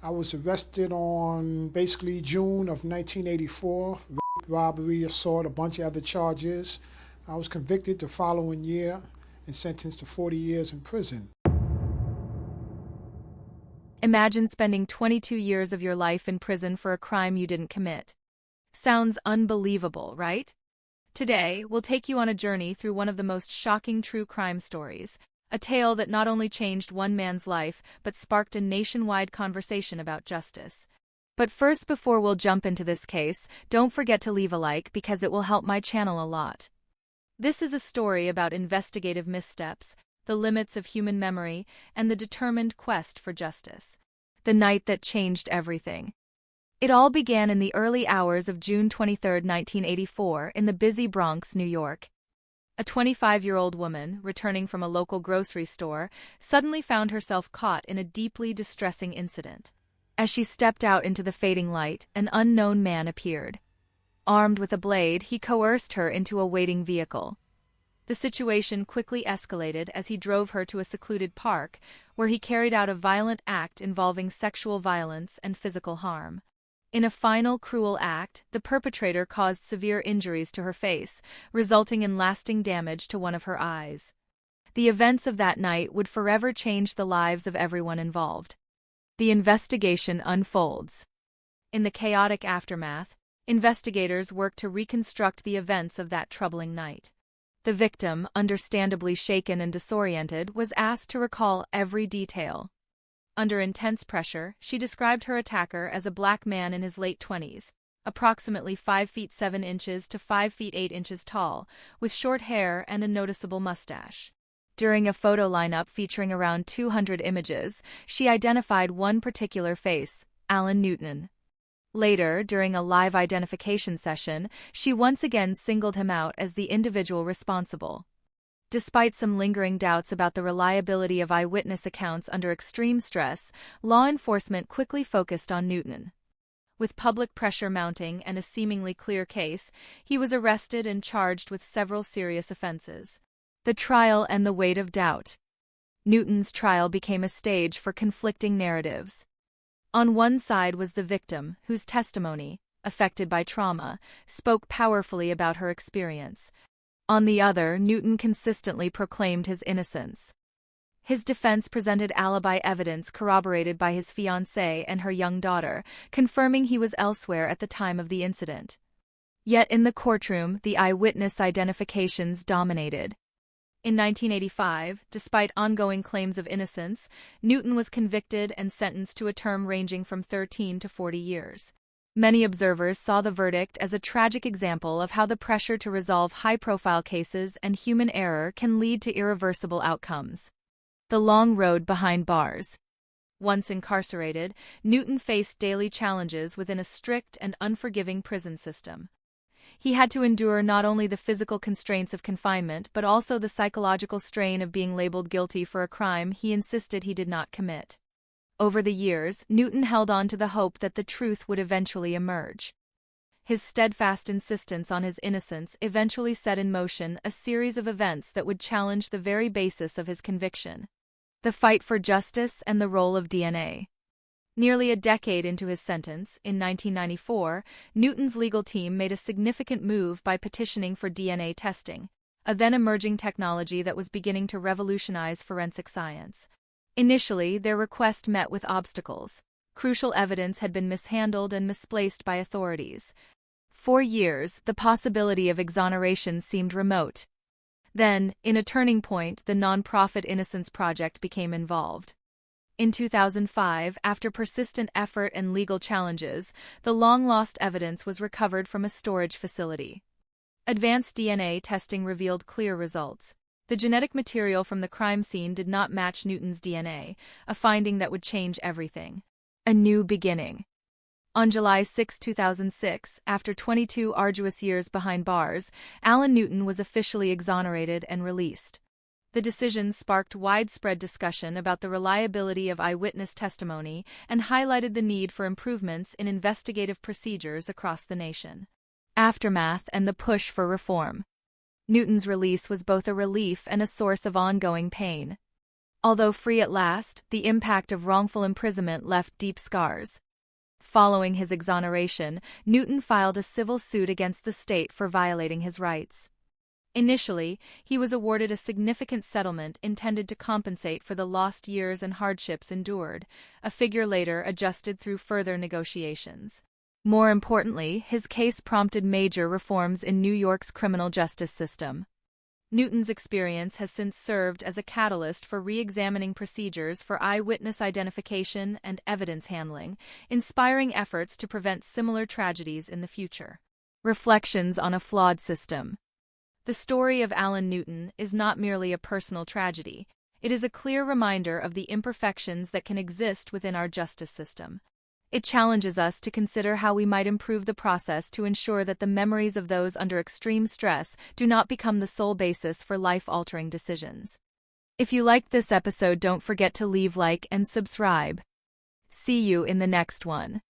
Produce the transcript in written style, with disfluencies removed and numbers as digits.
I was arrested on basically June of 1984, robbery, assault, a bunch of other charges. I was convicted the following year and sentenced to 40 years in prison. Imagine spending 22 years of your life in prison for a crime you didn't commit. Sounds unbelievable, right? Today, we'll take you on a journey through one of the most shocking true crime stories, a tale that not only changed one man's life, but sparked a nationwide conversation about justice. But first, before we'll jump into this case, don't forget to leave a like because it will help my channel a lot. This is a story about investigative missteps, the limits of human memory, and the determined quest for justice. The night that changed everything. It all began in the early hours of June 23, 1984, in the busy Bronx, New York. A 25-year-old woman, returning from a local grocery store, suddenly found herself caught in a deeply distressing incident. As she stepped out into the fading light, an unknown man appeared. Armed with a blade, he coerced her into a waiting vehicle. The situation quickly escalated as he drove her to a secluded park, where he carried out a violent act involving sexual violence and physical harm. In a final cruel act, the perpetrator caused severe injuries to her face, resulting in lasting damage to one of her eyes. The events of that night would forever change the lives of everyone involved. The investigation unfolds. In the chaotic aftermath, investigators work to reconstruct the events of that troubling night. The victim, understandably shaken and disoriented, was asked to recall every detail. Under intense pressure, she described her attacker as a black man in his late 20s, approximately 5 feet 7 inches to 5 feet 8 inches tall, with short hair and a noticeable mustache. During a photo lineup featuring around 200 images, she identified one particular face, Alan Newton. Later, during a live identification session, she once again singled him out as the individual responsible. Despite some lingering doubts about the reliability of eyewitness accounts under extreme stress, law enforcement quickly focused on Newton. With public pressure mounting and a seemingly clear case, he was arrested and charged with several serious offenses. The trial and the weight of doubt. Newton's trial became a stage for conflicting narratives. On one side was the victim, whose testimony, affected by trauma, spoke powerfully about her experience. On the other, Newton consistently proclaimed his innocence. His defense presented alibi evidence corroborated by his fiancée and her young daughter, confirming he was elsewhere at the time of the incident. Yet in the courtroom, the eyewitness identifications dominated. In 1985, despite ongoing claims of innocence, Newton was convicted and sentenced to a term ranging from 13 to 40 years. Many observers saw the verdict as a tragic example of how the pressure to resolve high-profile cases and human error can lead to irreversible outcomes. The long road behind bars. Once incarcerated, Newton faced daily challenges within a strict and unforgiving prison system. He had to endure not only the physical constraints of confinement but also the psychological strain of being labeled guilty for a crime he insisted he did not commit. Over the years, Newton held on to the hope that the truth would eventually emerge. His steadfast insistence on his innocence eventually set in motion a series of events that would challenge the very basis of his conviction. The fight for justice and the role of DNA. Nearly a decade into his sentence, in 1994, Newton's legal team made a significant move by petitioning for DNA testing, a then-emerging technology that was beginning to revolutionize forensic science. Initially, their request met with obstacles. Crucial evidence had been mishandled and misplaced by authorities. For years, the possibility of exoneration seemed remote. Then, in a turning point, the nonprofit Innocence Project became involved. In 2005, after persistent effort and legal challenges, the long-lost evidence was recovered from a storage facility. Advanced DNA testing revealed clear results. The genetic material from the crime scene did not match Newton's DNA, a finding that would change everything. A new beginning. On July 6, 2006, after 22 arduous years behind bars, Alan Newton was officially exonerated and released. The decision sparked widespread discussion about the reliability of eyewitness testimony and highlighted the need for improvements in investigative procedures across the nation. Aftermath and the push for reform. Newton's release was both a relief and a source of ongoing pain. Although free at last, the impact of wrongful imprisonment left deep scars. Following his exoneration, Newton filed a civil suit against the state for violating his rights. Initially, he was awarded a significant settlement intended to compensate for the lost years and hardships endured, a figure later adjusted through further negotiations. More importantly, his case prompted major reforms in New York's criminal justice system. Newton's experience has since served as a catalyst for re-examining procedures for eyewitness identification and evidence handling, inspiring efforts to prevent similar tragedies in the future. Reflections on a flawed system. The story of Alan Newton is not merely a personal tragedy. It is a clear reminder of the imperfections that can exist within our justice system. It challenges us to consider how we might improve the process to ensure that the memories of those under extreme stress do not become the sole basis for life-altering decisions. If you liked this episode, don't forget to leave a like and subscribe. See you in the next one.